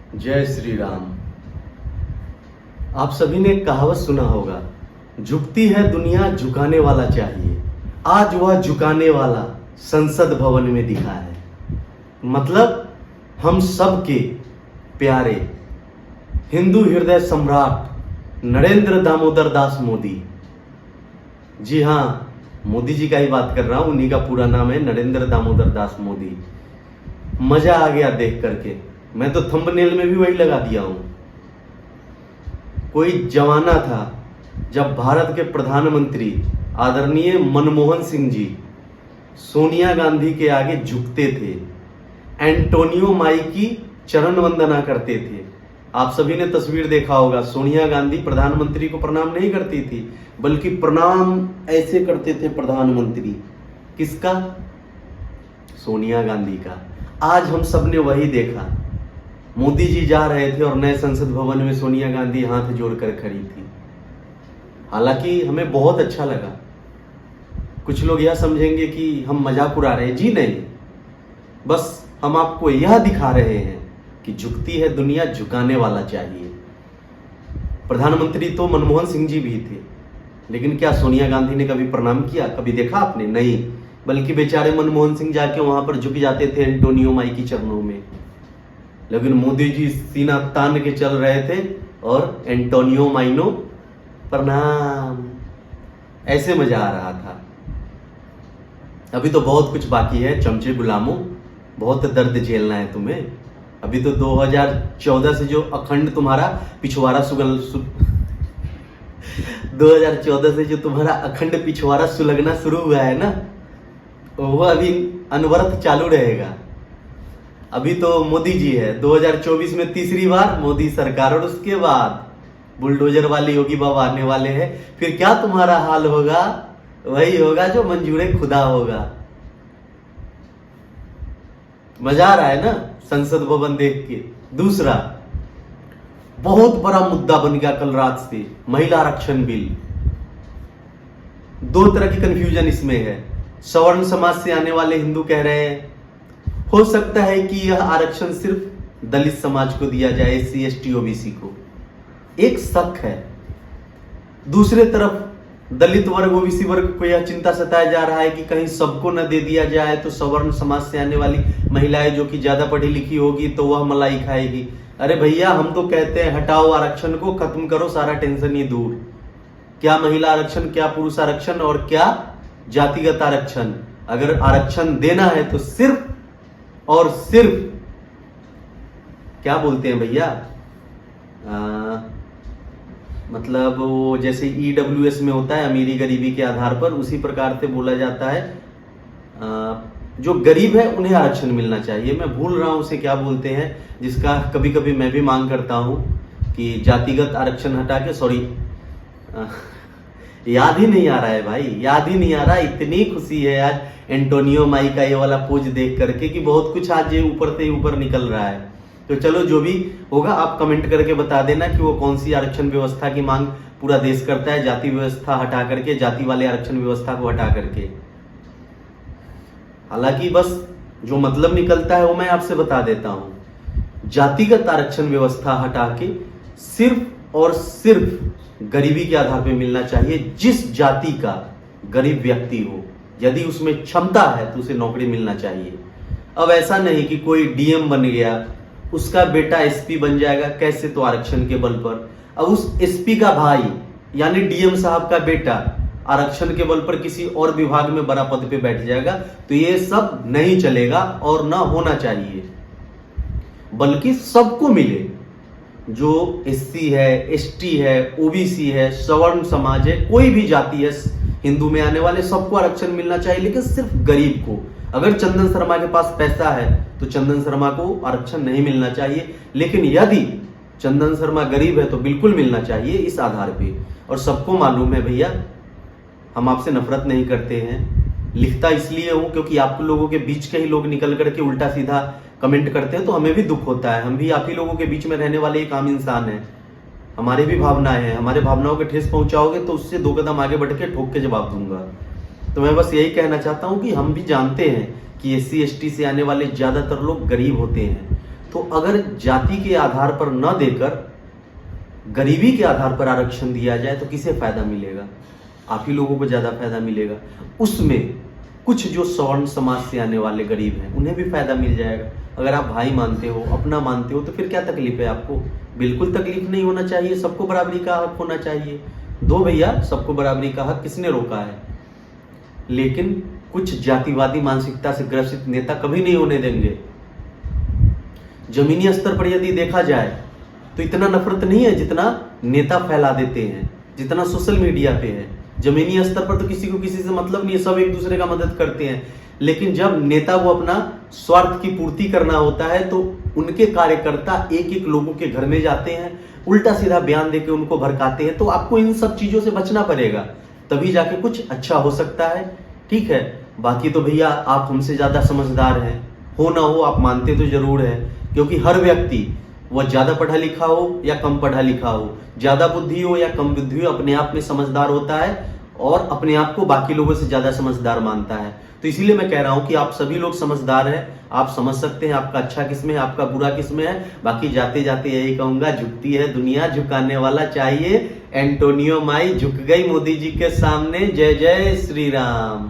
जय श्री राम। आप सभी ने कहावत सुना होगा, झुकती है दुनिया झुकाने वाला चाहिए। आज वह झुकाने वाला संसद भवन में दिखा है। मतलब हम सब के प्यारे हिंदू हृदय सम्राट नरेंद्र दामोदर दास मोदी। जी हाँ, मोदी जी का ही बात कर रहा हूं। उन्हीं का पूरा नाम है नरेंद्र दामोदर दास मोदी। मजा आ गया देख करके। मैं तो थंबनेल में भी वही लगा दिया हूं। कोई जमाना था जब भारत के प्रधानमंत्री आदरणीय मनमोहन सिंह जी सोनिया गांधी के आगे झुकते थे, एंटोनियो माई की चरण वंदना करते थे। आप सभी ने तस्वीर देखा होगा, सोनिया गांधी प्रधानमंत्री को प्रणाम नहीं करती थी, बल्कि प्रणाम ऐसे करते थे प्रधानमंत्री। किसका? सोनिया गांधी का। आज हम सब ने वही देखा। मोदी जी जा रहे थे और नए संसद भवन में सोनिया गांधी हाथ जोड़कर खड़ी थी। हालांकि हमें बहुत अच्छा लगा। कुछ लोग यह समझेंगे कि हम मजाक उड़ा रहे हैं। जी नहीं, बस हम आपको यह दिखा रहे हैं कि झुकती है दुनिया झुकाने वाला चाहिए। प्रधानमंत्री तो मनमोहन सिंह जी भी थे, लेकिन क्या सोनिया गांधी ने कभी प्रणाम किया? कभी देखा आपने? नहीं, बल्कि बेचारे मनमोहन सिंह जाके वहां पर झुक जाते थे एंटोनियो माई की चरणों में। लेकिन मोदी जी सीना तान के चल रहे थे और एंटोनियो माइनो प्रणाम, ऐसे मजा आ रहा था। अभी तो बहुत कुछ बाकी है चमचे गुलामों, बहुत दर्द झेलना है तुम्हें। अभी तो 2014 से जो अखंड तुम्हारा पिछवाड़ा 2014 से जो तुम्हारा अखंड पिछवाड़ा सुलगना शुरू हुआ है ना, वो अभी अनवरत चालू रहेगा। अभी तो मोदी जी है, 2024 में तीसरी बार मोदी सरकार, और उसके बाद बुलडोजर वाली योगी बाबा आने वाले हैं। फिर क्या तुम्हारा हाल होगा? वही होगा जो मंजूरे खुदा होगा। मजा आ रहा है ना संसद भवन देख के। दूसरा बहुत बड़ा मुद्दा बन गया कल रात से, महिला आरक्षण बिल। दो तरह की कंफ्यूजन इसमें है। सवर्ण समाज से आने वाले हिंदू कह रहे हैं हो सकता है कि यह आरक्षण सिर्फ दलित समाज को दिया जाए, एससी एसटी ओबीसी को। एक शक है। दूसरे तरफ दलित वर्ग ओबीसी वर्ग को यह चिंता सताया जा रहा है कि कहीं सबको न दे दिया जाए तो सवर्ण समाज से आने वाली महिलाएं जो कि ज्यादा पढ़ी लिखी होगी तो वह मलाई खाएगी। अरे भैया, हम तो कहते हैं हटाओ आरक्षण को, खत्म करो, सारा टेंशन ही दूर। क्या महिला आरक्षण, क्या पुरुष आरक्षण और क्या जातिगत आरक्षण। अगर आरक्षण देना है तो सिर्फ और सिर्फ क्या बोलते हैं भैया, मतलब वो जैसे ईडब्ल्यूएस में होता है अमीरी गरीबी के आधार पर, उसी प्रकार से बोला जाता है। जो गरीब है उन्हें आरक्षण मिलना चाहिए। मैं भूल रहा हूं उसे क्या बोलते हैं, जिसका कभी कभी मैं भी मांग करता हूं कि जातिगत आरक्षण हटा के, सॉरी याद ही नहीं आ रहा है भाई, याद ही नहीं आ रहा। इतनी खुशी है आज एंटोनियो माई का ये वाला पोज देख करके कि बहुत कुछ आज ये ऊपर से ऊपर निकल रहा है। तो चलो, जो भी होगा आप कमेंट करके बता देना कि वो कौन सी आरक्षण व्यवस्था की मांग पूरा देश करता है, जाति व्यवस्था हटा करके, जाति वाले आरक्षण व्यवस्था को हटा करके। हालांकि बस जो मतलब निकलता है वो मैं आपसे बता देता हूं। जातिगत आरक्षण व्यवस्था हटा के सिर्फ और सिर्फ गरीबी के आधार पर मिलना चाहिए। जिस जाति का गरीब व्यक्ति हो, यदि उसमें क्षमता है तो उसे नौकरी मिलना चाहिए। अब ऐसा नहीं कि कोई डीएम बन गया, उसका बेटा एसपी बन जाएगा। कैसे? तो आरक्षण के बल पर। अब उस एसपी का भाई यानी डीएम साहब का बेटा आरक्षण के बल पर किसी और विभाग में बड़ा पद पे बैठ जाएगा, तो ये सब नहीं चलेगा और ना होना चाहिए। बल्कि सबको मिले, जो एससी है, एसटी है, ओबीसी है, सवर्ण समाज है, कोई भी जाति है हिंदू में आने वाले, सबको आरक्षण मिलना चाहिए। लेकिन सिर्फ गरीब को। अगर चंदन शर्मा के पास पैसा है तो चंदन शर्मा को आरक्षण नहीं मिलना चाहिए, लेकिन यदि चंदन शर्मा गरीब है तो बिल्कुल मिलना चाहिए इस आधार पे। और सबको मालूम है भैया, हम आपसे नफरत नहीं करते हैं। लिखता इसलिए हूं क्योंकि आप लोगों के बीच के ही लोग निकल करके उल्टा सीधा कमेंट करते हैं, तो हमें भी दुख होता है। हम भी आप ही लोगों के बीच में रहने वाले एक आम इंसान हैं। हमारे भी भावनाएं हैं। हमारे भावनाओं के ठेस पहुंचाओगे तो उससे 2 कदम आगे बढ़ के ठोक के जवाब दूंगा। तो मैं बस यही कहना चाहता हूं कि हम भी जानते हैं कि एससी एसटी से आने वाले ज्यादातर लोग गरीब होते हैं। तो अगर जाति के आधार पर न देकर गरीबी के आधार पर आरक्षण दिया जाए तो किसे फायदा मिलेगा? आप ही लोगों को ज्यादा फायदा मिलेगा। उसमें कुछ जो सवर्ण समाज से आने वाले गरीब हैं उन्हें भी फायदा मिल जाएगा। अगर आप भाई मानते हो, अपना मानते हो, तो फिर क्या तकलीफ है आपको? बिल्कुल तकलीफ नहीं होना चाहिए। सबको बराबरी का हक होना चाहिए। दो भैया, सबको बराबरी का हक किसने रोका है? लेकिन कुछ जातिवादी मानसिकता से ग्रसित नेता कभी नहीं होने देंगे। जमीनी स्तर पर यदि देखा जाए तो इतना नफरत नहीं है जितना नेता फैला देते हैं, जितना सोशल मीडिया पे है। जमीनी स्तर पर तो किसी को किसी से मतलब नहीं है, सब एक दूसरे का मदद करते हैं। लेकिन जब नेता को अपना स्वार्थ की पूर्ति करना होता है तो उनके कार्यकर्ता एक एक लोगों के घर में जाते हैं, उल्टा सीधा बयान देके उनको भड़काते हैं। तो आपको इन सब चीजों से बचना पड़ेगा, तभी जाके कुछ अच्छा हो सकता है। ठीक है, बाकी तो भैया आप हमसे ज्यादा समझदार हैं, हो ना हो आप मानते तो जरूर है, क्योंकि हर व्यक्ति वह ज्यादा पढ़ा लिखा हो या कम पढ़ा लिखा हो, ज्यादा बुद्धि हो या कम बुद्धि हो, अपने आप में समझदार होता है और अपने आप को बाकी लोगों से ज्यादा समझदार मानता है। तो इसीलिए मैं कह रहा हूं कि आप सभी लोग समझदार हैं, आप समझ सकते हैं आपका अच्छा किसमें है, आपका बुरा किसमें है। बाकी जाते जाते यही कहूंगा, झुकती है दुनिया, झुकाने वाला चाहिए। एंटोनियो माई झुक गई मोदी जी के सामने। जय जय श्री राम।